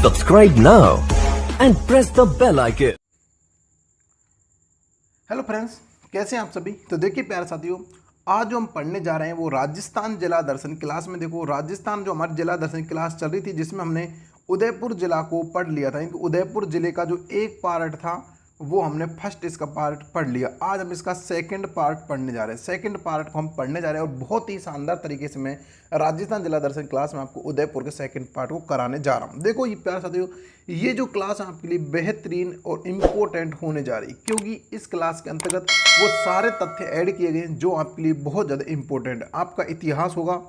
Subscribe now and press the bell icon. Hello friends, कैसे हैं आप सभी। तो देखिए प्यारे साथियों, आज जो हम पढ़ने जा रहे हैं वो राजस्थान जिला दर्शन क्लास में। देखो राजस्थान जो हमारी जिला दर्शन क्लास चल रही थी जिसमें हमने उदयपुर जिला को पढ़ लिया था। क्योंकि उदयपुर जिले का जो एक पार्ट था वो हमने फर्स्ट इसका पार्ट पढ़ लिया। आज हम इसका सेकंड पार्ट पढ़ने जा रहे हैं। सेकंड पार्ट को हम पढ़ने जा रहे हैं और बहुत ही शानदार तरीके से मैं राजस्थान जिला दर्शन क्लास में आपको उदयपुर के सेकंड पार्ट को कराने जा रहा हूं। देखो ये प्यारे साथियों, ये जो क्लास आपके लिए बेहतरीन और इम्पोर्टेंट होने जा रही है, क्योंकि इस क्लास के अंतर्गत वो सारे तथ्य ऐड किए गए हैं जो आपके लिए बहुत ज़्यादा इंपॉर्टेंट है। आपका इतिहास होगा,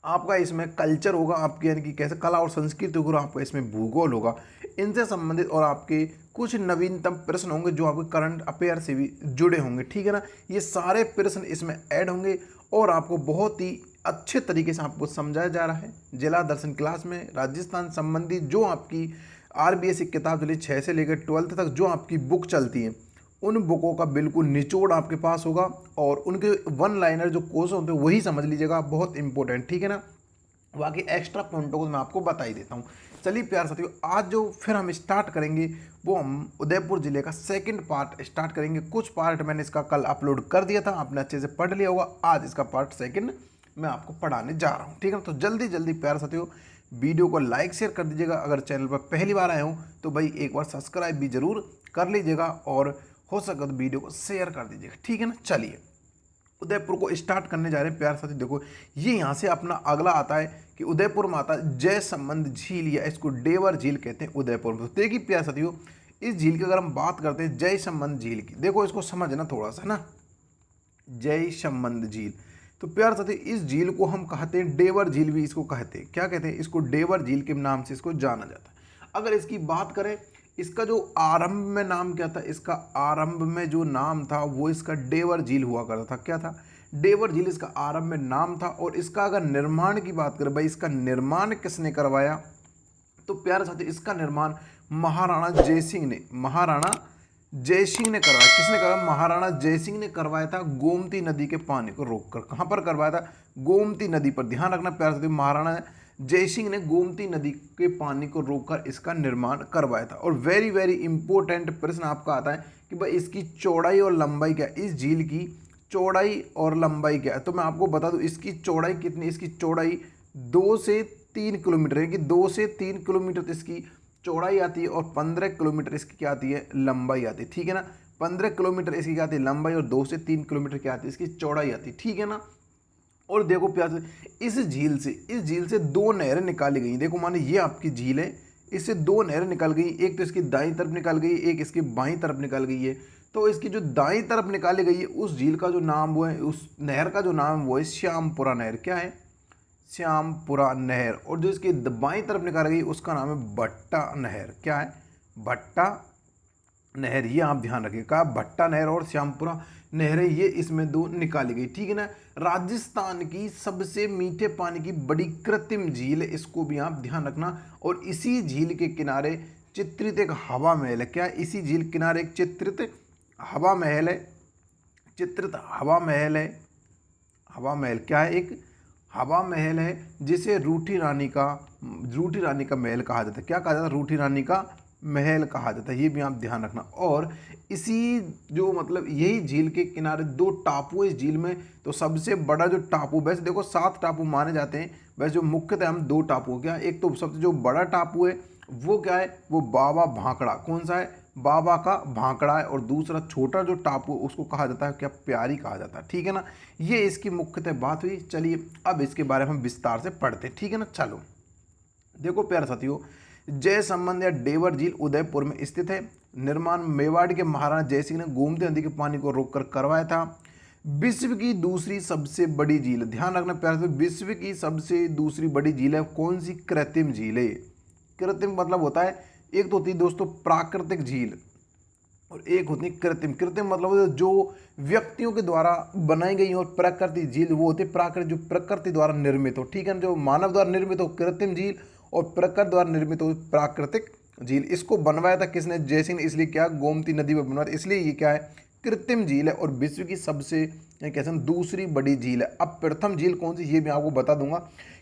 आपका इसमें कल्चर होगा, आपके यानी कि कैसे कला और संस्कृति होगा, आपका इसमें भूगोल होगा, इनसे संबंधित और आपके कुछ नवीनतम प्रश्न होंगे जो आपके करंट अफेयर से भी जुड़े होंगे। ठीक है ना, ये सारे प्रश्न इसमें ऐड होंगे और आपको बहुत ही अच्छे तरीके से आपको समझाया जा रहा है। जिला दर्शन क्लास में राजस्थान संबंधी जो आपकी आरबीएस की किताब चली 6 से लेकर 12th तक जो आपकी बुक चलती है, उन बुकों का बिल्कुल निचोड़ आपके पास होगा और उनके वन लाइनर जो कोर्स होते हैं वही समझ लीजिएगा, बहुत इंपॉर्टेंट। ठीक है ना, बाकी एक्स्ट्रा पॉइंटों को मैं आपको बता ही देता हूँ। चलिए प्यारे साथियों, आज जो फिर हम स्टार्ट करेंगे वो हम उदयपुर जिले का सेकंड पार्ट स्टार्ट करेंगे। कुछ पार्ट मैंने इसका कल अपलोड कर दिया था, आपने अच्छे से पढ़ लिया होगा। आज इसका पार्ट सेकंड मैं आपको पढ़ाने जा रहा हूँ। ठीक है, तो जल्दी जल्दी प्यारे साथियों वीडियो को लाइक शेयर कर दीजिएगा। अगर चैनल पर पहली बार आए हो तो भाई एक बार सब्सक्राइब भी जरूर कर लीजिएगा और हो सके तो वीडियो को शेयर कर दीजिएगा। ठीक है ना, चलिए उदयपुर को स्टार्ट करने जा रहे हैं प्यारे साथी। देखो ये यहाँ से अपना अगला आता है कि उदयपुर में आता है जय संबंध झील, या इसको डेवर झील कहते हैं उदयपुर में। तो देखिए प्यारे साथियों, इस झील की अगर हम बात करते हैं जय संबंध झील की, देखो इसको समझना थोड़ा सा ना, जय संबंध झील। तो प्यारे साथी इस झील को हम कहते हैं डेवर झील भी इसको कहते हैं। क्या कहते हैं इसको? डेवर झील के नाम से इसको जाना जाता है। अगर इसकी बात करें, इसका जो आरंभ में नाम क्या था, इसका आरंभ में जो नाम था वो इसका डेवर झील हुआ करता था। क्या था? डेवर झील इसका आरंभ में नाम था। और इसका अगर निर्माण की बात करें, भाई इसका निर्माण किसने करवाया, तो प्यारे साथी इसका निर्माण महाराणा जयसिंह ने करवाया। किसने करवाया? महाराणा जयसिंह ने करवाया था, गोमती नदी के पानी को रोककर। कहाँ पर करवाया था? गोमती नदी पर। ध्यान रखना प्यारे साथी, महाराणा जयसिंह ने गोमती नदी के पानी को रोककर इसका निर्माण करवाया था। और वेरी वेरी इंपॉर्टेंट प्रश्न आपका आता है कि भाई इसकी चौड़ाई और लंबाई क्या है, इस झील की चौड़ाई और लंबाई क्या है। तो मैं आपको बता दूं इसकी चौड़ाई कितनी, इसकी चौड़ाई 2 से 3 किलोमीटर है कि 2 से 3 किलोमीटर इसकी चौड़ाई आती है और 15 किलोमीटर इसकी क्या आती है? लंबाई आती है। ठीक है ना, 15 किलोमीटर इसकी क्या आती है? लंबाई। और 2 से 3 किलोमीटर क्या आती है? इसकी चौड़ाई आती है। ठीक है ना। और देखो प्यार इस झील से 2 नहरें निकाली गई। देखो माने ये आपकी झील है, इससे 2 नहरें निकल गई। एक तो इसकी दाईं तरफ निकल गई, एक इसकी बाईं तरफ निकल गई है। तो इसकी जो दाईं तरफ निकाली गई है उस झील का जो नाम वो है, उस नहर का जो नाम वो है श्यामपुरा नहर। क्या है? श्यामपुरा नहर। और जो इसकी बाईं तरफ निकाली गई उसका नाम है भट्टा नहर। क्या है? भट्टा नहर। ये आप ध्यान रखिएगा, भट्टा नहर और श्यामपुरा नहरें ये इसमें 2 निकाली गई। ठीक है ना। राजस्थान की सबसे मीठे पानी की बड़ी कृत्रिम झील है, इसको भी आप ध्यान रखना। और इसी झील के किनारे चित्रित एक हवा महल है। क्या है? इसी झील किनारे एक चित्रित हवा महल है। हवा महल क्या है? एक हवा महल है जिसे रूठी रानी का महल कहा जाता है। क्या कहा जाता है? रूठी रानी का महल कहा जाता है। ये भी आप ध्यान रखना। और इसी जो मतलब यही झील के किनारे 2 टापू है इस झील में। तो सबसे बड़ा जो टापू, वैसे देखो 7 टापू माने जाते हैं, वैसे जो मुख्यतः हम 2 टापू। क्या? एक तो सबसे जो बड़ा टापू है वो क्या है? वो बाबा भांकड़ा। कौन सा है? बाबा का भांकड़ा है। और दूसरा छोटा जो टापू उसको कहा जाता है क्या? प्यारी कहा जाता है। ठीक है ना, ये इसकी मुख्यतः बात हुई। चलिए अब इसके बारे में हम विस्तार से पढ़ते हैं। ठीक है ना, चलो देखो प्यारे साथियों, जय संबंध या डेवर झील उदयपुर में स्थित है। निर्माण मेवाड़ के महाराणा जयसिंह ने गोमती नदी के पानी को रोककर करवाया था। विश्व की दूसरी सबसे बड़ी झील, ध्यान रखना प्यारे साथियों, विश्व की सबसे दूसरी बड़ी झील है कौन सी? कृत्रिम झील है। कृत्रिम मतलब होता है, एक तो होती है दोस्तों प्राकृतिक झील और एक होती है कृत्रिम। कृत्रिम मतलब जो व्यक्तियों के द्वारा बनाई गई और प्राकृतिक झील वो होती है प्राकृतिक, जो प्रकृति द्वारा निर्मित हो। ठीक है ना, जो मानव द्वारा निर्मित हो कृत्रिम झील और प्रकृति द्वारा निर्मित हो प्राकृतिक झील। इसको बनवाया था किसने? जयसिंह ने। इसलिए क्या? गोमती नदी पर बनवाया, इसलिए ये क्या है? कृत्रिम झील है और विश्व की सबसे कैसे दूसरी बड़ी झील है। अब प्रथम झील कौन सी, ये मैं आपको बता दूंगा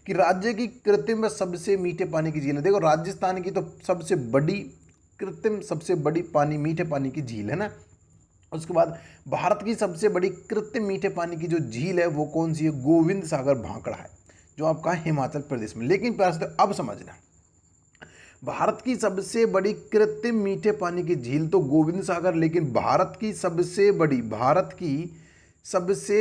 कि राज्य की कृत्रिम में सबसे मीठे पानी की झील है। देखो राजस्थान की तो सबसे बड़ी कृत्रिम, सबसे बड़ी पानी, मीठे पानी की झील है ना। उसके बाद भारत की सबसे बड़ी कृत्रिम मीठे पानी की जो झील है वो कौन सी है, गोविंद सागर भांकड़ा है, जो आपका हिमाचल प्रदेश में। लेकिन प्यार से अब समझना, भारत की सबसे बड़ी कृत्रिम मीठे पानी की झील तो गोविंद सागर, लेकिन भारत की सबसे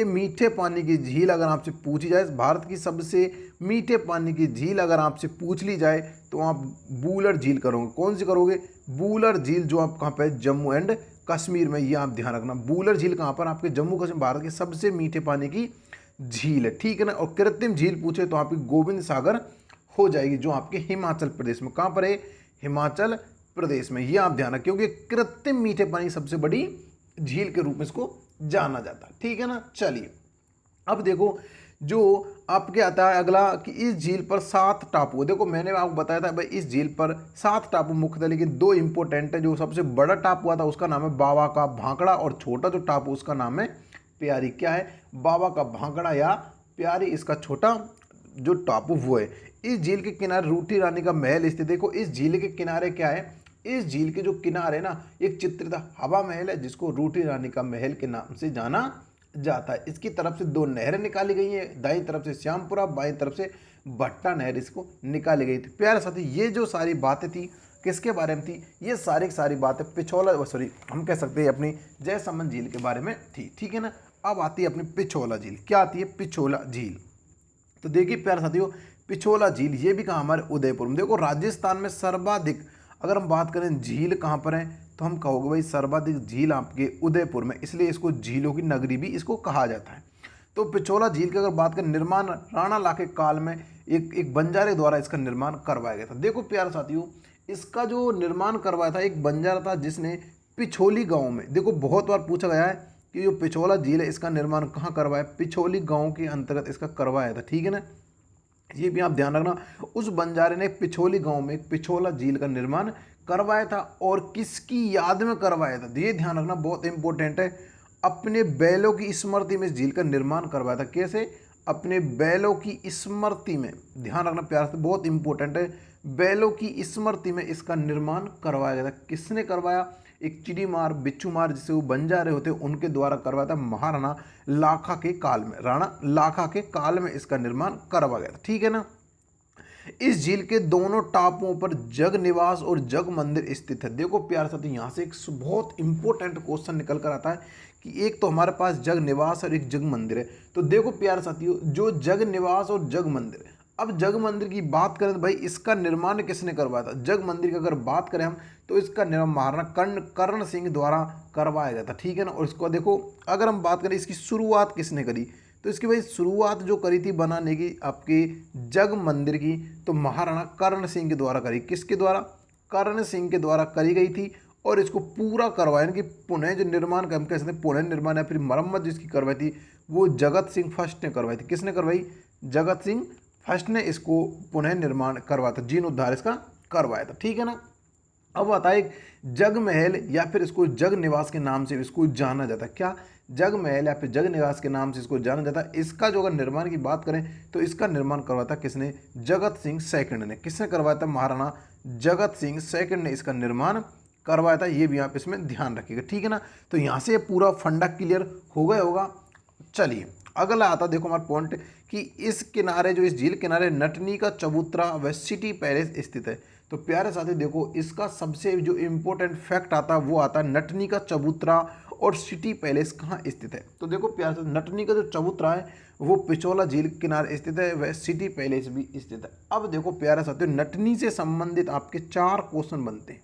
मीठे पानी की झील अगर आपसे पूछी जाए, भारत की सबसे मीठे पानी की झील अगर आपसे पूछ ली जाए तो आप बूलर झील करोगे। कौन सी करोगे, बूलर झील, जो आप कहाँ पे, जम्मू एंड कश्मीर में। ये आप ध्यान रखना, बूलर झील कहाँ पर, आपके जम्मू कश्मीर, भारत के सबसे मीठे पानी की झील है, ठीक है ना। और कृत्रिम झील पूछे तो आपकी गोविंद सागर हो जाएगी, जो आपके हिमाचल प्रदेश में, कहाँ पर है, हिमाचल प्रदेश में। ये आप ध्यान रखें, क्योंकि कृत्रिम मीठे पानी सबसे बड़ी झील के रूप में इसको जाना जाता है, ठीक है ना। चलिए अब देखो जो आपके आता है अगला कि इस झील पर 7 टापू। देखो मैंने आपको बताया था भाई इस झील पर 7 टापू मुख्य थे, लेकिन 2 इंपॉर्टेंट है। जो सबसे बड़ा टापू आता है उसका नाम है बाबा का भांकड़ा, और छोटा जो टापू उसका नाम है प्यारी। क्या है, बाबा का भांकड़ा या प्यारी, इसका छोटा जो टापू वो है। इस झील के किनारे रूठी रानी का महल स्थित। देखो इस झील के किनारे क्या है, इस झील के जो किनारे ना एक चित्रित हवा महल है, जिसको रूठी रानी का महल के नाम से जाना जाता है। इसकी तरफ से 2 नहरें निकाली गई हैं, दाईं तरफ से श्यामपुरा, बाईं तरफ से भट्टा नहर इसको निकाली गई थी। प्यारे साथी ये जो सारी बातें थी किसके बारे में थी, ये सारी की सारी बातें पिछोला, सॉरी हम कह सकते हैं अपनी जयसमंद झील के बारे में थी, ठीक है ना। अब आती है अपनी पिछोला झील। क्या आती है, पिछोला झील। तो देखिए प्यारे साथियों, पिछोला झील ये भी कहाँ, हमारे उदयपुर में। देखो राजस्थान में सर्वाधिक अगर हम बात करें झील कहाँ पर है, तो हम कहोगे भाई सर्वाधिक झील आपके उदयपुर में, इसलिए इसको झीलों की नगरी भी इसको कहा जाता है। तो पिछोला झील की अगर बात करें, निर्माण राणा लाल के काल में एक बंजारे द्वारा इसका निर्माण करवाया गया था। देखो प्यारे साथियों, इसका जो निर्माण करवाया था एक बंजारा था, जिसने पिछोली गाँव में, देखो बहुत बार पूछा गया है कि जो पिछोला झील है इसका निर्माण कहाँ करवाया, पिछोली गाँव के अंतर्गत इसका करवाया था, ठीक है ना। ये भी आप ध्यान रखना, उस बंजारे ने पिछोली गांव में पिछोला झील का निर्माण करवाया था, और किसकी याद में करवाया था, ये ध्यान रखना बहुत इंपॉर्टेंट है। अपने बैलों की स्मृति में इस झील का निर्माण करवाया था। कैसे, अपने बैलों की स्मृति में, ध्यान रखना प्यार से, बहुत इंपॉर्टेंट है। बैलों की स्मृति में इसका निर्माण करवाया गया था। किसने करवाया, एक चिड़ीमार बिच्छूमार जिसे वो बंजारे होते उनके द्वारा करवाया था, महाराणा लाखा के काल में, राणा लाखा के काल में इसका निर्माण करवाया गया था, ठीक है ना। इस झील के दोनों टापुओं पर जग निवास और जग मंदिर स्थित है। देखो प्यारे साथी, यहाँ से एक बहुत इंपॉर्टेंट क्वेश्चन निकल कर आता है कि एक तो हमारे पास जग निवास और एक जग मंदिर है। तो देखो प्यारे साथियों, जो जग निवास और जग मंदिर, अब जग मंदिर की बात करें तो भाई इसका निर्माण किसने करवाया था। जग मंदिर की अगर बात करें हम तो इसका निर्माण महाराणा कर्ण सिंह द्वारा करवाया गया था, ठीक है ना। और इसको देखो अगर हम बात करें इसकी शुरुआत किसने करी, तो इसकी भाई शुरुआत जो करी थी बनाने की आपके जग मंदिर की, तो महाराणा कर्ण सिंह के द्वारा करी। किसके द्वारा, कर्ण सिंह के द्वारा करी गई थी। और इसको पूरा करवाया कि पुनः जो निर्माण हम कह सकते हैं पुनः निर्माण या फिर मरम्मत जिसकी करवाई थी वो जगत सिंह फर्स्ट ने करवाई थी। किसने करवाई, जगत सिंह फर्स्ट ने इसको पुनः निर्माण करवाया था, जीर्णोद्धार इसका करवाया था, ठीक है ना। अब आता है जग महल या फिर इसको जग निवास के नाम से इसको जाना जाता है। क्या, जग महल या फिर जग निवास के नाम से इसको जाना जाता है। इसका जो अगर निर्माण की बात करें तो इसका निर्माण करवाया था किसने, जगत सिंह सेकंड ने। किसने करवाया था, महाराणा जगत सिंह सेकंड ने इसका निर्माण करवाया था। ये भी आप इसमें ध्यान रखिएगा, ठीक है ना। तो यहाँ से पूरा फंडा क्लियर हो गया होगा। चलिए अगला आता देखो हमारा पॉइंट कि इस किनारे जो इस झील किनारे नटनी का चबूतरा व सिटी पैलेस स्थित है। तो प्यारे साथी देखो इसका सबसे जो इम्पोर्टेंट फैक्ट आता है वो आता है नटनी का चबूतरा और सिटी पैलेस कहाँ स्थित है। तो देखो प्यारे साथी नटनी का जो चबूतरा है वो पिछोला झील के किनारे स्थित है, वह सिटी पैलेस भी स्थित है। अब देखो प्यारे साथी नटनी से संबंधित आपके 4 क्वेश्चन बनते हैं।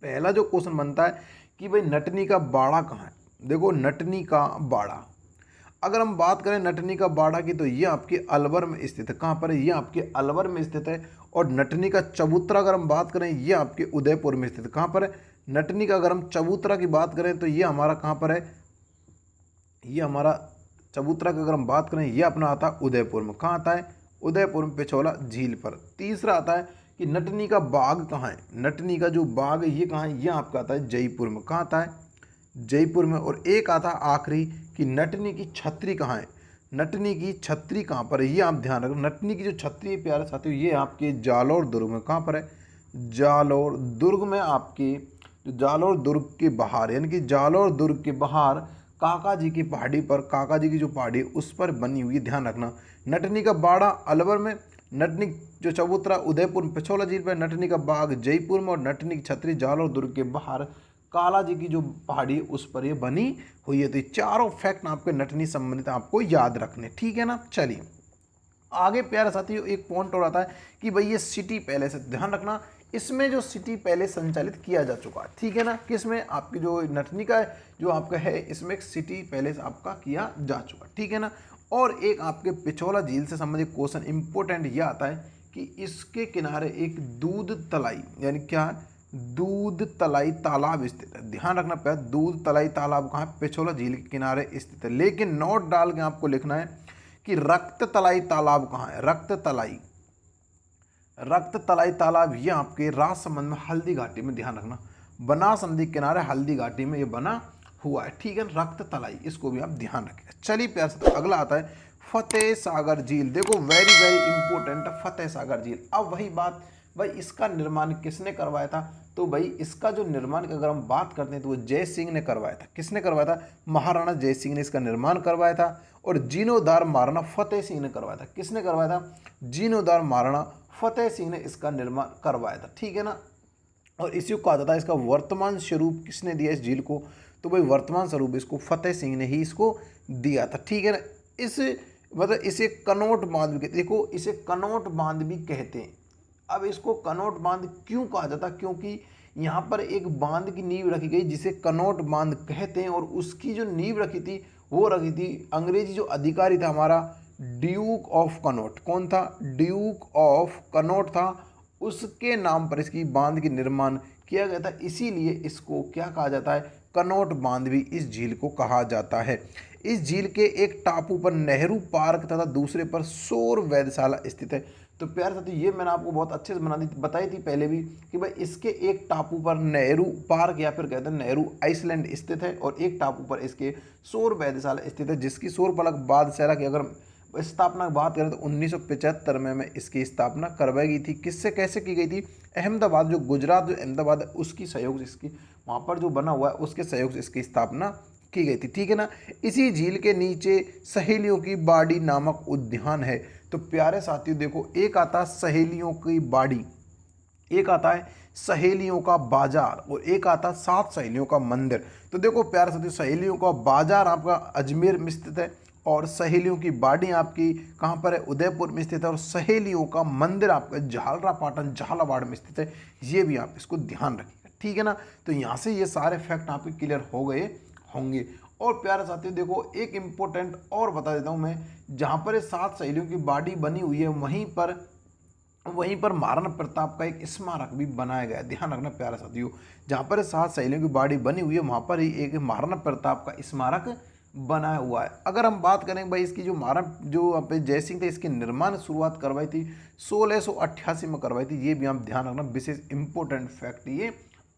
पहला जो क्वेश्चन बनता है कि भाई नटनी का बाड़ा कहाँ है। देखो नटनी का बाड़ा, अगर हम बात करें नटनी का बाड़ा की तो ये आपके अलवर में स्थित है। कहाँ पर है, ये आपके अलवर में स्थित है। और नटनी का चबूतरा अगर हम बात करें ये आपके उदयपुर में स्थित है। कहाँ पर है, नटनी का अगर हम चबूतरा की बात करें तो ये हमारा कहाँ पर है, ये हमारा चबूतरा की अगर हम बात करें ये अपना आता है उदयपुर में। कहाँ आता है, उदयपुर में पिछोला झील पर। तीसरा आता है कि नटनी का बाग कहाँ है। नटनी का जो बाग है ये कहाँ है, ये आपका आता है जयपुर में। कहाँ आता है, जयपुर में, और एक आता आखिरी कि नटनी की छतरी कहाँ है। नटनी की छतरी कहाँ पर है, ये आप ध्यान रखें। नटनी की जो छतरी है प्यारे साथियों, ये आपके जालौर दुर्ग में, कहाँ पर है, जालौर दुर्ग में, आपके जो जालौर दुर्ग के बाहर, यानी कि जालौर दुर्ग के बाहर काका जी की पहाड़ी पर, काका जी की जो पहाड़ी है उस पर बनी हुई, ध्यान रखना। नटनी का बाड़ा अलवर में, नटनी जो चबूतरा उदयपुर पिछोला झील पर, नटनी का बाग जयपुर में, और नटनी की छतरी जालौर दुर्ग के बाहर काला जी की जो पहाड़ी है उस पर ये बनी हुई है। तो ये चारों फैक्ट आपके नटनी संबंधित आपको याद रखने, ठीक है ना। चलिए आगे प्यारे साथियों एक पॉइंट और आता है कि भाई ये सिटी पैलेस है, ध्यान रखना इसमें जो सिटी पैलेस संचालित किया जा चुका है, ठीक है ना। किसमें, आपकी जो नटनी का जो आपका है इसमें एक सिटी पैलेस आपका किया जा चुका, ठीक है ना। और एक आपके पिछोला झील से संबंधित क्वेश्चन इंपॉर्टेंट यह आता है कि इसके किनारे एक दूध तलाई, यानी क्या है, दूध तलाई तालाब स्थित है। ध्यान रखना प्यार, दूध तलाई तालाब कहाँ है, पिछोला झील के किनारे स्थित है। लेकिन नोट डाल के आपको लिखना है कि रक्त तलाई तालाब कहाँ है, रक्त तलाई, रक्त तलाई तालाब ये आपके राजसमंद में हल्दी घाटी में, ध्यान रखना बनास नदी के किनारे हल्दी घाटी में ये बना हुआ है, ठीक है। रक्त तलाई, इसको भी आप ध्यान रखें। चलिए प्यार से अगला आता है फतेह सागर झील। देखो very very important Fateh Sagar झील। अब वही बात, भाई इसका निर्माण किसने करवाया था, तो भाई इसका जो निर्माण की अगर हम बात करते हैं तो वो जय सिंह ने करवाया था। किसने करवाया था, महाराणा जय सिंह ने इसका निर्माण करवाया था। और जीर्णोद्धार महाराणा फतेह सिंह ने करवाया था। किसने करवाया था, जीर्णोद्धार महाराणा फतेह सिंह ने इसका निर्माण करवाया था, ठीक है ना। और इसी को कहा जाता है, इसका वर्तमान स्वरूप किसने दिया इस झील को, तो भाई वर्तमान स्वरूप इसको फतेह सिंह ने ही इसको दिया था, ठीक है ना। इस मतलब इसे कनौट बांध भी कहते, देखो इसे कनौट बांध भी कहते हैं। अब इसको कनौट बांध क्यों कहा जाता, क्योंकि यहाँ पर एक बांध की नींव रखी गई जिसे कनौट बांध कहते हैं। और उसकी जो नींव रखी थी वो रखी थी अंग्रेजी जो अधिकारी था हमारा ड्यूक ऑफ कनौट। कौन था, ड्यूक ऑफ कनौट था, उसके नाम पर इसकी बांध की निर्माण किया गया था। इसीलिए इसको क्या कहा जाता है, कनौट बांध भी इस झील को कहा जाता है। इस झील के एक टापू पर नेहरू पार्क तथा दूसरे पर सौर वेधशाला स्थित है। तो प्यारे साथियों ये मैंने आपको बहुत अच्छे से बताई थी पहले भी कि भाई इसके एक टापू पर नेहरू पार्क या फिर कहते हैं नेहरू आइसलैंड स्थित है, और एक टापू पर इसके सौर वेधशाला स्थित है, जिसकी सौर फलक बादशाह की अगर स्थापना की बात करें तो 1975 में इसकी स्थापना करवाई गई थी। किससे कैसे की गई थी, अहमदाबाद जो गुजरात जो अहमदाबाद है उसकी सहयोग से इसकी वहाँ पर जो बना हुआ है उसके सहयोग से इसकी स्थापना की गई थी, ठीक है ना। इसी झील के नीचे सहेलियों की बाड़ी नामक उद्यान है। तो प्यारे साथियों देखो एक आता है सहेलियों की बाड़ी, एक आता है सहेलियों का बाजार, और एक आता है 7 सहेलियों का मंदिर। तो देखो प्यारे साथियों सहेलियों का बाजार आपका अजमेर में स्थित है, और सहेलियों की बाड़ी आपकी कहाँ पर है, उदयपुर में स्थित है, और सहेलियों का मंदिर आपका झालरापाटन झालावाड़ में स्थित है। ये भी आप इसको ध्यान रखिएगा, ठीक है ना। तो यहाँ से ये सारे फैक्ट आपके क्लियर हो गए होंगे। और प्यारे साथियों देखो एक इम्पोर्टेंट और बता देता हूँ मैं, जहाँ पर ये 7 सहेलियों की बाड़ी बनी हुई है वहीं पर महाराणा प्रताप का एक स्मारक भी बनाया गया है। ध्यान रखना प्यारे साथियों, जहाँ पर 7 सहेलियों की बाड़ी बनी हुई है वहाँ पर ही एक महाराणा प्रताप का स्मारक बनाया हुआ है। अगर हम बात करें भाई इसकी जो महाराणा जो अपने जय सिंह थे इसकी निर्माण शुरुआत करवाई थी 1688 में करवाई थी। ये भी आप ध्यान रखना, विशेष इंपॉर्टेंट फैक्ट ये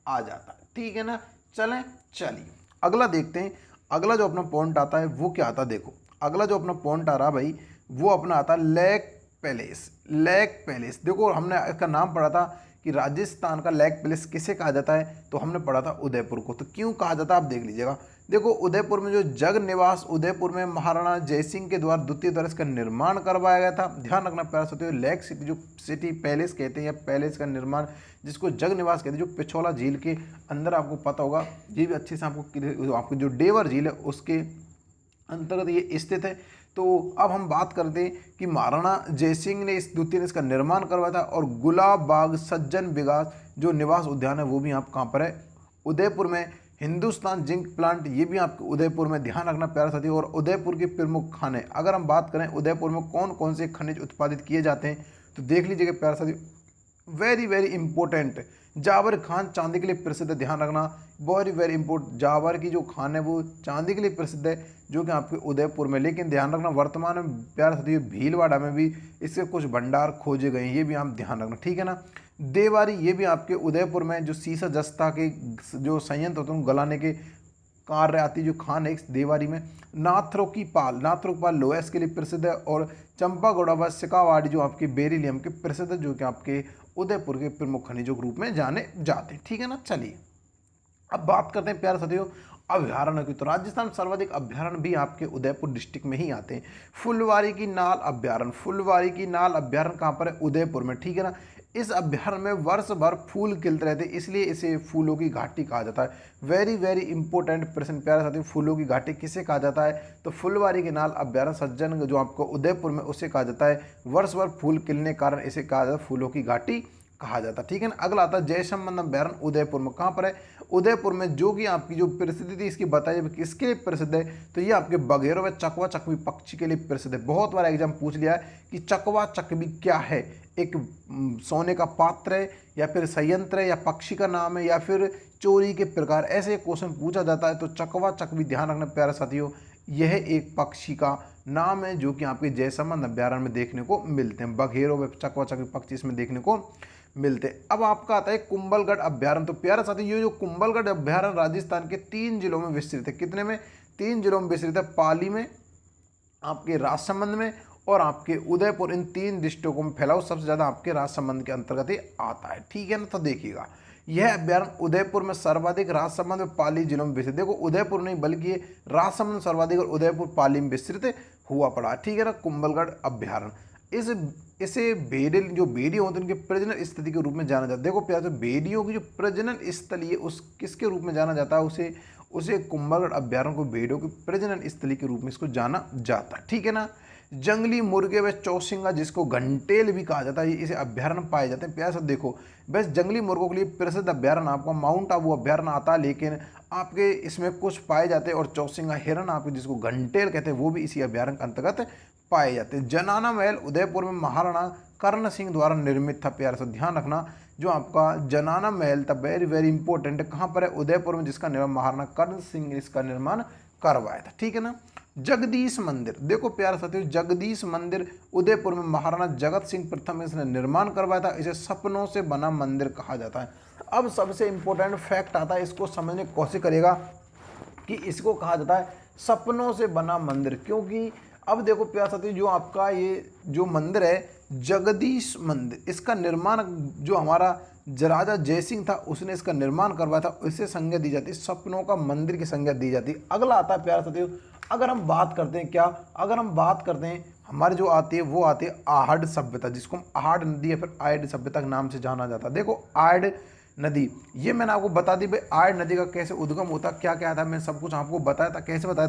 आ जाता है, ठीक है ना। चलिए अगला देखते हैं। अगला जो अपना पॉइंट आता है वो क्या आता है, देखो अगला जो अपना पॉइंट आ रहा भाई वो अपना आता है लेक पैलेस। लेक पैलेस देखो हमने इसका नाम पढ़ा था कि राजस्थान का लेक पैलेस किसे कहा जाता है, तो हमने पढ़ा था उदयपुर को। तो क्यों कहा जाता है आप देख लीजिएगा। देखो उदयपुर में जो जग निवास उदयपुर में महाराणा जयसिंह के द्वारा द्वितीय द्वारा इसका निर्माण करवाया गया था। ध्यान रखना प्यारे साथियों, लेक सिटी जो सिटी पैलेस कहते हैं या पैलेस का निर्माण जिसको जग निवास कहते हैं, जो पिछोला झील के अंदर आपको पता होगा, ये भी अच्छे से आपको जो डेवर झील है उसके अंतर्गत ये स्थित है। तो अब हम बात करते हैं कि महाराणा जयसिंह ने इस द्वितीय ने इसका निर्माण करवाया था। और गुलाब बाग सज्जन विकास जो निवास उद्यान है वो भी आप कहाँ पर है, उदयपुर में। हिंदुस्तान जिंक प्लांट ये भी आपके उदयपुर में। ध्यान रखना प्यारे साथी। और उदयपुर के प्रमुख खाने, अगर हम बात करें उदयपुर में कौन कौन से खनिज उत्पादित किए जाते हैं तो देख लीजिएगा प्यारे साथी, वेरी वेरी इंपॉर्टेंट। जावर खान चांदी के लिए प्रसिद्ध है। ध्यान रखना वेरी वेरी इंपॉर्टेंट, जावर की जो खान है वो चांदी के लिए प्रसिद्ध है जो कि आपके उदयपुर में। लेकिन ध्यान रखना वर्तमान में प्यारे साथी भीलवाड़ा में भी इसके कुछ भंडार खोजे गए हैं, ये भी आप ध्यान रखना, ठीक है ना। देवारी ये भी आपके उदयपुर में जो सीसा जस्ता के जो संयंत्र होते हैं गलाने के कार्य आती है जो खान है देवारी में। नाथ्रोपाल लोएस के लिए प्रसिद्ध है, और चंपागौड़ा व सिकावाड़ी जो आपके बेरिलियम के प्रसिद्ध है, जो कि आपके उदयपुर के प्रमुख खनिजों के रूप में जाने जाते हैं। ठीक है ना। चलिए अब बात करते हैं प्यारे साथियों अभ्यारण्य की। तो राजस्थान में सर्वाधिक अभ्यारण्य भी आपके उदयपुर डिस्ट्रिक्ट में ही आते हैं। फुलवारी की नाल अभ्यारण्य कहाँ पर है? उदयपुर में। ठीक है ना। इस अभ्यारण्य में वर्ष भर फूल खिलते रहते हैं, इसलिए इसे फूलों की घाटी कहा जाता है। वेरी वेरी इंपॉर्टेंट प्रश्न प्यारे साथियों, फूलों की घाटी किसे कहा जाता है? तो फुलवारी के नाल अभ्यारण्य सज्जन जो आपको उदयपुर में, उसे कहा जाता है। वर्ष भर फूल खिलने के कारण इसे कहा जाता है फूलों की घाटी कहा जाता है। ठीक है ना। अगला आता है जयसंबंध अभ्यारण्य उदयपुर में। कहाँ पर है? उदयपुर में। जो कि आपकी जो प्रसिद्धि थी इसकी बताइए किसके लिए प्रसिद्ध है? तो ये आपके बघेरों व चकवा चकवी पक्षी के लिए प्रसिद्ध है। बहुत बार एग्जाम पूछ लिया है कि चकवा चकवी क्या है? एक सोने का पात्र है, या फिर संयंत्र है, या पक्षी का नाम है, या फिर चोरी के प्रकार, ऐसे क्वेश्चन पूछा जाता है। तो चकवा चकवी ध्यान रखना प्यारे साथियों, यह एक पक्षी का नाम है जो कि आपके जयसंबंध अभ्यारण्य में देखने को मिलते हैं। बघेरों व चकवा चकवी पक्षी इसमें देखने को मिलते हैं। अब आपका आता है कुंभलगढ़ अभ्यारण्य। तो प्यारे साथी ये जो कुंभलगढ़ अभ्यारण्य राजस्थान के 3 जिलों में विस्तृत है। कितने में? 3 जिलों में विस्तृत है। पाली में, आपके राजसमंद में, और आपके उदयपुर। इन 3 डिस्ट्रिक्टों में फैलाव सबसे ज्यादा आपके राजसमंद के अंतर्गत ही आता है। ठीक है ना। तो देखिएगा यह अभ्यारण्य उदयपुर में सर्वाधिक, राजसमंद में पाली जिलों में विस्तृत। देखो उदयपुर नहीं बल्कि ये राजसमंद सर्वाधिक और उदयपुर पाली में विस्तृत हुआ पड़ा। ठीक है ना। कुंभलगढ़ अभ्यारण्य इसे भेड़िए जो भेड़िए होते हैं उनके प्रजनन स्थली के रूप में जाना जाता है। देखो प्यारे भेड़ियों की जो प्रजनन स्थली है उस किसके रूप में जाना जाता है? उसे कुंभलगढ़ अभ्यारण्य को भेड़ियों की प्रजनन स्थली के रूप में इसको जाना जाता है। ठीक है ना। जंगली मुर्गे व चौसिंगा जिसको घंटेल भी कहा जाता है, इसे अभ्यारण्य पाए जाते हैं। प्यारे साथ देखो बस जंगली मुर्गों के लिए प्रसिद्ध अभ्यारण्य आपका माउंट आबू अभ्यारण्य आता है, लेकिन आपके इसमें कुछ पाए जाते हैं। और चौसिंगा हिरन आपके जिसको घंटेल कहते हैं वो भी इसी अभ्यारण्य के अंतर्गत पाए जाते हैं। जनाना महल उदयपुर में महाराणा कर्ण सिंह द्वारा निर्मित था। प्यारे से ध्यान रखना जो आपका जनाना महल था वेरी वेरी इंपॉर्टेंट है। कहाँ पर है? उदयपुर में, जिसका निर्माण महाराणा कर्ण सिंह ने इसका निर्माण करवाया था। ठीक है ना। जगदीश मंदिर। देखो प्यारे साथियों जगदीश मंदिर उदयपुर में महाराणा जगत सिंह प्रथम इसने निर्माण करवाया था। इसे सपनों से बना मंदिर कहा जाता है। अब सबसे इंपॉर्टेंट फैक्ट आता है, इसको समझने की कोशिश करिएगा कि इसको कहा जाता है सपनों से बना मंदिर। क्योंकि अब देखो प्यारे साथियों जो आपका ये जो मंदिर है जगदीश मंदिर, इसका निर्माण जो हमारा राजा जयसिंह था उसने इसका निर्माण करवाया था। इसे संज्ञा दी जाती है सपनों का मंदिर की संज्ञा दी जाती है। अगला आता है प्यारे साथियों, अगर हम बात करते हैं क्या, अगर हम बात करते हैं हमारी जो आती है वो आती है आहड़ सभ्यता, जिसको हम आहड़ नदी या फिर आयड सभ्यता के नाम से जाना जाता है। देखो आयड नदी, ये मैंने आपको बता दी भाई आयड नदी का कैसे उद्गम होता, क्या क्या था, मैं सब कुछ आपको बताया था। कैसे बताया?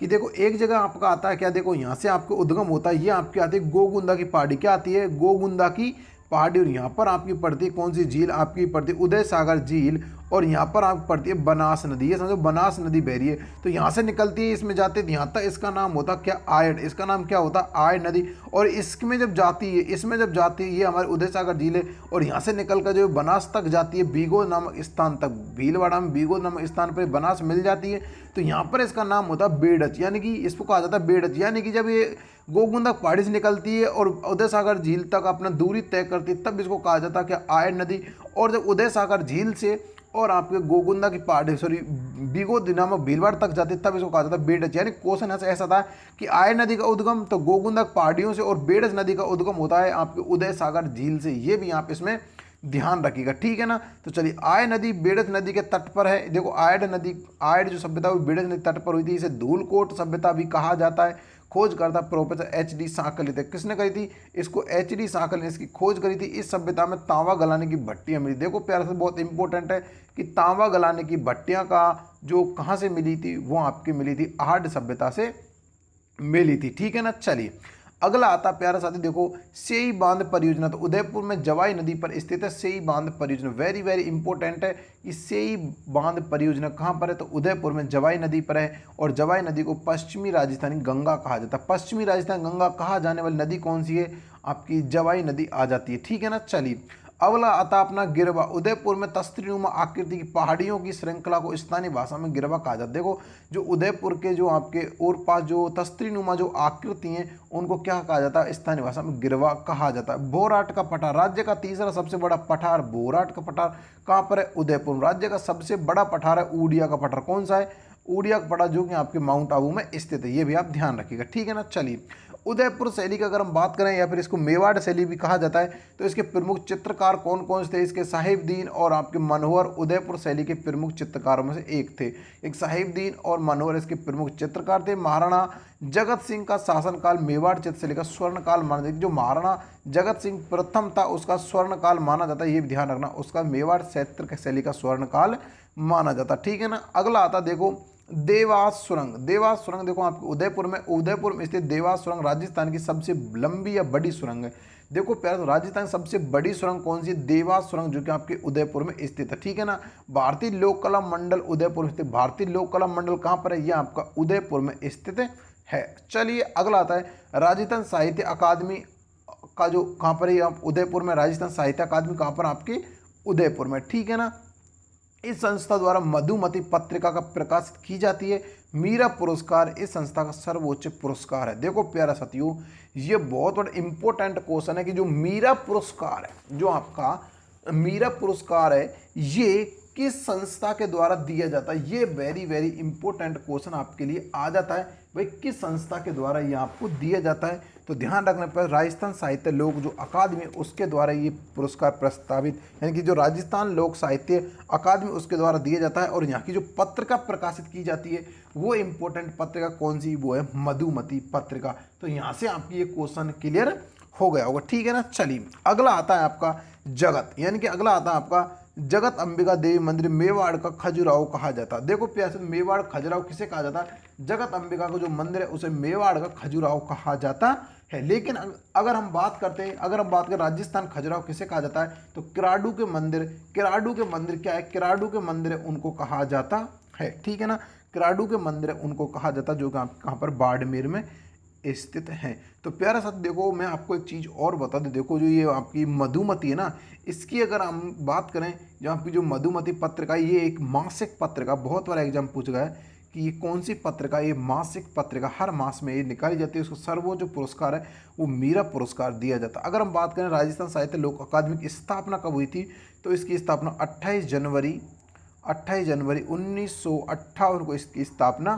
देखो एक जगह आपका आता है क्या, देखो यहाँ से आपको उद्गम होता है, ये आपकी आती है गोगुंदा की पहाड़ी, क्या आती है? गोगुंदा की पहाड़ी। और यहाँ पर आपकी पड़ती है कौन सी झील? आपकी पड़ती है उदय सागर झील। और यहाँ पर आपकी पड़ती है बनास नदी, ये समझो बनास नदी बह रही है, तो यहाँ से निकलती है, इसमें जाते हैं यहाँ तक, इसका नाम होता क्या? आयड। इसका नाम क्या होता? आयड नदी। और इसमें जब जाती है, इसमें जब जाती है, ये हमारे उदय सागर झील है, और यहाँ से निकल कर जो बनास तक जाती है बीगो नामक स्थान तक, भीलवाड़ा में बीगो नामक स्थान पर बनास मिल जाती है, तो यहाँ पर इसका नाम होता है बेड़च, यानी कि इसको कहा जाता है बेड़च। यानी कि जब ये गोगुंदा पहाड़ी से निकलती है और उदय सागर झील तक अपना दूरी तय करती है, तब इसको कहा जाता है क्या? आयड नदी। और जब उदय सागर झील से और आपके गोगुंदा की पहाड़ी बीगो नामक भीलवाड़ तक जाते तब इसको कहा जाता है बेड़च। यानी क्वेश्चन ऐसा था कि आयड नदी का उद्गम तो गोगुंदा पहाड़ियों से और बेड़च नदी का उद्गम होता है आपके उदय सागर झील से, ये भी आप इसमें ध्यान रखिएगा। ठीक है ना। तो चलिए आयड नदी बेड़च नदी के तट पर है। देखो आयड नदी, आयड जो सभ्यता वो बेड़च नदी तट पर हुई थी, इसे धूलकोट सभ्यता भी कहा जाता है। खोज करता प्रोफेसर एच.डी. सांकलित है। किसने करी थी इसको? एच.डी. सांकल ने इसकी खोज करी थी। इस सभ्यता में तांबा गलाने की भट्टियां मिली। देखो प्यारे से बहुत इंपॉर्टेंट है कि तांबा गलाने की भट्टियां का जो कहाँ से मिली थी, वो आपकी मिली थी आहड़ सभ्यता से मिली थी। ठीक है ना। चलिए अगला आता प्यारा साथी, देखो सेई बांध परियोजना, तो उदयपुर में जवाई नदी पर स्थित है सेई बांध परियोजना। वेरी वेरी इंपॉर्टेंट है कि सेई बांध परियोजना कहाँ पर है, तो उदयपुर में जवाई नदी पर है। और जवाई नदी को पश्चिमी राजस्थानी गंगा कहा जाता है। पश्चिमी राजस्थानी गंगा कहा जाने वाली नदी कौन सी है? आपकी जवाई नदी आ जाती है। ठीक है ना। चलिए अगला आता अपना गिरवा। उदयपुर में तस्त्रीनुमा आकृति की पहाड़ियों की श्रृंखला को स्थानीय भाषा में गिरवा कहा जाता है। देखो जो उदयपुर के जो आपके और पास जो तस्त्रीनुमा जो आकृति हैं उनको क्या कहा जाता है? स्थानीय भाषा में गिरवा कहा जाता है। बोराट का पठार, राज्य का तीसरा सबसे बड़ा पठार बोराट का पठार कहाँ पर है? उदयपुर। राज्य का सबसे बड़ा पठार है ऊडिया का पठार। कौन सा है? उड़ियाकपड़ा जो कि आपके माउंट आबू में स्थित है, ये भी आप ध्यान रखिएगा, ठीक है ना। चलिए, उदयपुर शैली का अगर हम बात करें या फिर इसको मेवाड़ शैली भी कहा जाता है, तो इसके प्रमुख चित्रकार कौन कौन से थे? इसके साहिबदीन और आपके मनोहर उदयपुर शैली के प्रमुख चित्रकारों में से एक थे। एक साहिबदीन और मनोहर इसके प्रमुख चित्रकार थे। महाराणा जगत सिंह का शासनकाल मेवाड़ चित्रशैली का स्वर्णकाल माना जाता है। जो महाराणा जगत सिंह प्रथम था उसका स्वर्णकाल माना जाता है, ये भी ध्यान रखना, उसका मेवाड़ क्षेत्र शैली का स्वर्णकाल माना जाता, ठीक है ना। अगला आता देखो देवास सुरंग। देवास सुरंग देखो आपके उदयपुर में स्थित देवास सुरंग राजस्थान की सबसे लंबी या बड़ी सुरंग है। देखो प्यारे, राजस्थान की सबसे बड़ी सुरंग कौन सी है? देवास सुरंग, जो कि आपके उदयपुर में स्थित है, ठीक है ना। भारतीय लोक कला मंडल उदयपुर में स्थित। भारतीय लोक कला मंडल कहाँ पर है? यह आपका उदयपुर में स्थित है। चलिए, अगला आता है राजस्थान साहित्य अकादमी का, जो कहाँ पर है? आप उदयपुर में। राजस्थान साहित्य अकादमी कहाँ पर? आपके उदयपुर में, ठीक है ना। इस संस्था द्वारा मधुमती पत्रिका का प्रकाशित की जाती है। मीरा पुरस्कार इस संस्था का सर्वोच्च पुरस्कार है। देखो प्यारा साथियों, ये बहुत बड़ा इंपॉर्टेंट क्वेश्चन है कि जो मीरा पुरस्कार है, जो आपका मीरा पुरस्कार है, ये किस संस्था के द्वारा दिया जाता है? ये वेरी वेरी इंपॉर्टेंट क्वेश्चन आपके लिए आ जाता है, भाई किस संस्था के द्वारा ये आपको दिया जाता है। तो ध्यान रखने पर राजस्थान साहित्य लोक जो अकादमी उसके द्वारा ये पुरस्कार प्रस्तावित, यानी कि जो राजस्थान लोक साहित्य अकादमी उसके द्वारा दिया जाता है। और यहाँ की जो पत्रिका प्रकाशित की जाती है वो इंपॉर्टेंट पत्रिका कौन सी? वो है मधुमती पत्रिका। तो यहाँ से आपकी ये क्वेश्चन क्लियर हो गया होगा, ठीक है ना। चलिए, अगला आता है आपका जगत, यानी कि अगला आता है आपका जगत अंबिका देवी मंदिर मेवाड़ का खजुराहो कहा जाता है। देखो प्यारे, मेवाड़ खजुराहो किसे कहा जाता है? जगत अंबिका का जो मंदिर है उसे मेवाड़ का खजुराहो कहा जाता है। लेकिन अगर हम बात करें राजस्थान खजुराहो किसे कहा जाता है? तो किराडू के मंदिर क्या है? किराडू के मंदिर उनको कहा जाता है, ठीक है ना। किराडू के मंदिर उनको कहा जाता है, जो कि कहाँ पर? बाड़मेर में स्थित हैं। तो प्यारा साथ देखो, मैं आपको एक चीज़ और बता दूं, देखो जो ये आपकी मधुमती है ना, इसकी अगर हम बात करें, जो आपकी जो मधुमती पत्रिका, ये एक मासिक पत्रिका, बहुत बार एग्जाम पूछ गया है कि ये कौन सी पत्रिका? ये मासिक पत्रिका, हर मास में ये निकाली जाती है। उसको सर्वोच्च जो पुरस्कार है वो मीरा पुरस्कार दिया जाता है। अगर हम बात करें राजस्थान साहित्य लोक अकादमी की स्थापना कब हुई थी, तो इसकी स्थापना 28 जनवरी 1958 को इसकी स्थापना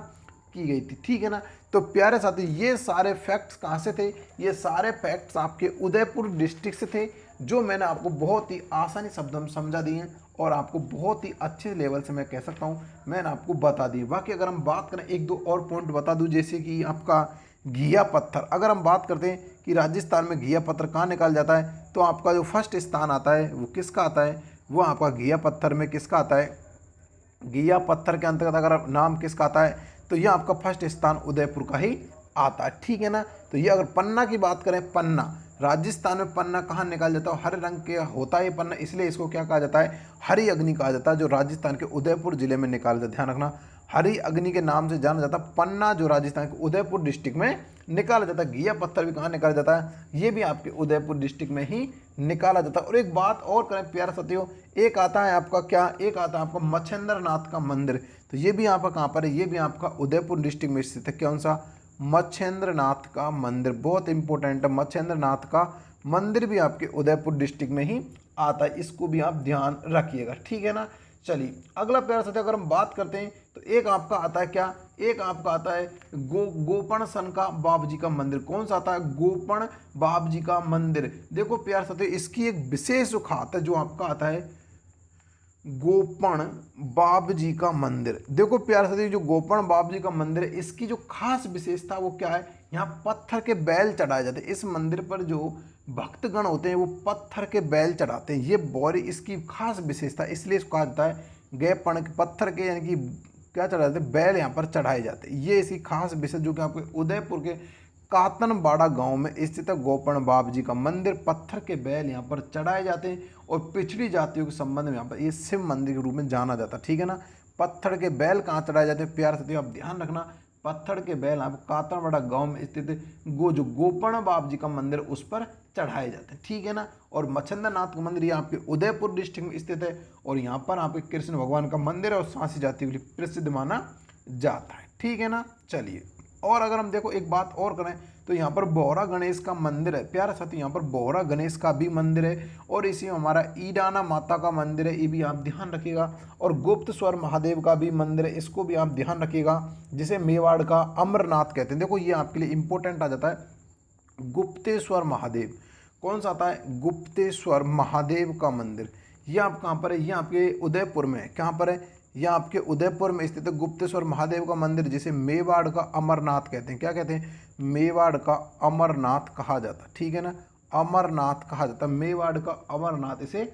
की गई थी, ठीक है ना। तो प्यारे साथी, ये सारे फैक्ट्स कहाँ से थे? ये सारे फैक्ट्स आपके उदयपुर डिस्ट्रिक्ट से थे, जो मैंने आपको बहुत ही आसानी शब्दों में समझा दिए हैं और आपको बहुत ही अच्छे लेवल से मैं कह सकता हूँ मैंने आपको बता दी। बाकी अगर हम बात करें, एक दो और पॉइंट बता दूँ, जैसे कि आपका घिया पत्थर। अगर हम बात करते हैं कि राजस्थान में घिया पत्थर कहाँ निकाला जाता है, तो आपका जो फर्स्ट स्थान आता है वो किसका आता है? वो आपका घिया पत्थर में किसका आता है? घिया पत्थर के अंतर्गत अगर नाम किसका आता है, तो यह आपका फर्स्ट स्थान उदयपुर का ही आता है, ठीक है ना। तो ये अगर पन्ना की बात करें, पन्ना, राजस्थान में पन्ना कहाँ निकाला जाता है? हरे रंग के होता है ये पन्ना, इसलिए इसको क्या कहा जाता है? हरी अग्नि कहा जाता है, जो राजस्थान के उदयपुर जिले में निकाला जाता है। ध्यान रखना, हरी अग्नि के नाम से जाना जाता है पन्ना, जो राजस्थान के उदयपुर डिस्ट्रिक्ट में निकाला जाता है। घिया पत्थर भी कहाँ निकाला जाता है? ये भी आपके उदयपुर डिस्ट्रिक्ट में ही निकाला जाता है। और एक बात और करें प्यारे साथियों, एक आता है आपका क्या? एक आता है आपका मच्छेंद्र नाथ का मंदिर। तो ये भी आपका कहाँ पर है? ये भी आपका उदयपुर डिस्ट्रिक्ट में स्थित है। कौन सा? मच्छेंद्र नाथ का मंदिर, बहुत इंपॉर्टेंट है। मच्छेंद्र नाथ का मंदिर भी आपके उदयपुर डिस्ट्रिक्ट में ही आता है, इसको भी आप ध्यान रखिएगा, ठीक है ना। चलिए, अगला प्यारा साथी, अगर हम बात करते हैं तो एक आपका आता है क्या? एक आपका आता है गोपण सनका बाबजी का मंदिर। कौन सा आता है? गोपण बाबजी का मंदिर। देखो प्यार साथी, इसकी एक विशेष खात है, जो आपका आता है गोपण बाबजी का मंदिर। देखो प्यार साथी, जो गोपण बाबजी का मंदिर है, इसकी जो खास विशेषता वो क्या है? यहाँ पत्थर के बैल चढ़ाए जाते हैं। इस मंदिर पर जो भक्तगण होते हैं वो पत्थर के बैल चढ़ाते हैं, ये बौरी इसकी खास विशेषता, इसलिए इसको कहा जाता है गैपण पत्थर के, यानी कि क्या चढ़ाए जाते हैं? बैल यहाँ पर चढ़ाए जाते हैं। ये इसकी खास विशेष, जो कि आपके उदयपुर के कातनबाड़ा गांव में स्थित है गोपण बाबजी का मंदिर। पत्थर के बैल यहाँ पर चढ़ाए जाते हैं और पिछड़ी जातियों के संबंध में यहाँ पर ये शिव मंदिर के रूप में जाना जाता है, ठीक है ना। पत्थर के बैल कहाँ चढ़ाए जाते हैं? प्यार साथियों, आप ध्यान रखना, पत्थर के बैल आप कातनबाड़ा गांव में स्थित जो गोपण बाबजी का मंदिर उस पर चढ़ाए जाते हैं, ठीक है ना। और मच्छेंद्र नाथ का मंदिर ये आपके उदयपुर डिस्ट्रिक्ट में स्थित है और यहाँ पर आपके कृष्ण भगवान का मंदिर है और सांसी जाति के लिए प्रसिद्ध माना जाता है, ठीक है ना। चलिए, और अगर हम देखो एक बात और करें तो यहाँ पर बोहरा गणेश का मंदिर है प्यारे साथी, यहाँ पर बोहरा गणेश का भी मंदिर है और इसी में हमारा ईडाना माता का मंदिर है, ये भी आप ध्यान रखिएगा। और गुप्तेश्वर महादेव का भी मंदिर है, इसको भी आप ध्यान रखिएगा, जिसे मेवाड़ का अमरनाथ कहते हैं। देखो ये आपके लिए इंपॉर्टेंट आ जाता है। गुप्तेश्वर महादेव कौन सा आता है? गुप्तेश्वर महादेव का मंदिर, ये आप कहाँ पर है? ये आपके उदयपुर में है। कहाँ पर है? यह आपके उदयपुर में स्थित है गुप्तेश्वर महादेव का मंदिर, जिसे मेवाड़ का अमरनाथ कहते हैं। क्या कहते हैं? मेवाड़ का अमरनाथ कहा जाता है, ठीक है ना, अमरनाथ कहा जाता है, मेवाड़ का अमरनाथ इसे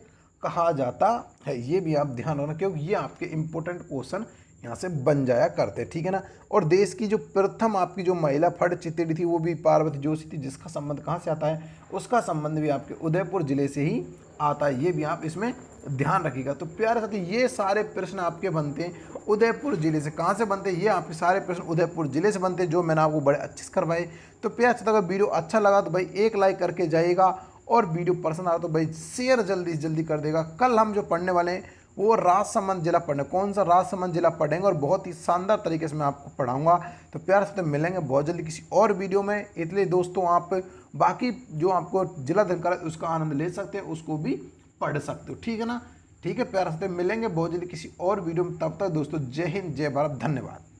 कहा जाता है। ये भी आप ध्यान रखना, क्योंकि ये आपके इंपॉर्टेंट क्वेश्चन यहाँ से बन जाया करते हैं, ठीक है ना। और देश की जो प्रथम आपकी जो महिला फट चित्ती थी वो भी पार्वती जोशी थी, जिसका संबंध कहाँ से आता है? उसका संबंध भी आपके उदयपुर जिले से ही आता है, ये भी आप इसमें ध्यान रखिएगा। तो प्यारे साथी ये सारे प्रश्न आपके बनते हैं उदयपुर जिले से। कहाँ से बनते हैं? ये आपके सारे प्रश्न उदयपुर जिले से बनते हैं, जो मैंने आपको बड़े अच्छे से करवाए। तो प्यारे साथी अगर वीडियो अच्छा लगा तो भाई एक लाइक करके जाइएगा, और वीडियो पसंद आया तो भाई शेयर जल्दी से जल्दी कर देगा। कल हम जो पढ़ने वाले हैं वो राजसमंद जिला पढ़ने, कौन सा? राजसमंद जिला पढ़ेंगे, और बहुत ही शानदार तरीके से मैं आपको पढ़ाऊंगा। तो प्यार से मिलेंगे बहुत जल्दी किसी और वीडियो में। इसलिए दोस्तों आप बाकी जो आपको जिला अधिकारी उसका आनंद ले सकते हैं, उसको भी पढ़ सकते हो, ठीक है ना। ठीक है प्यार से मिलेंगे बहुत जल्दी किसी और वीडियो में। तब तक दोस्तों जय हिंद, जय भारत, धन्यवाद।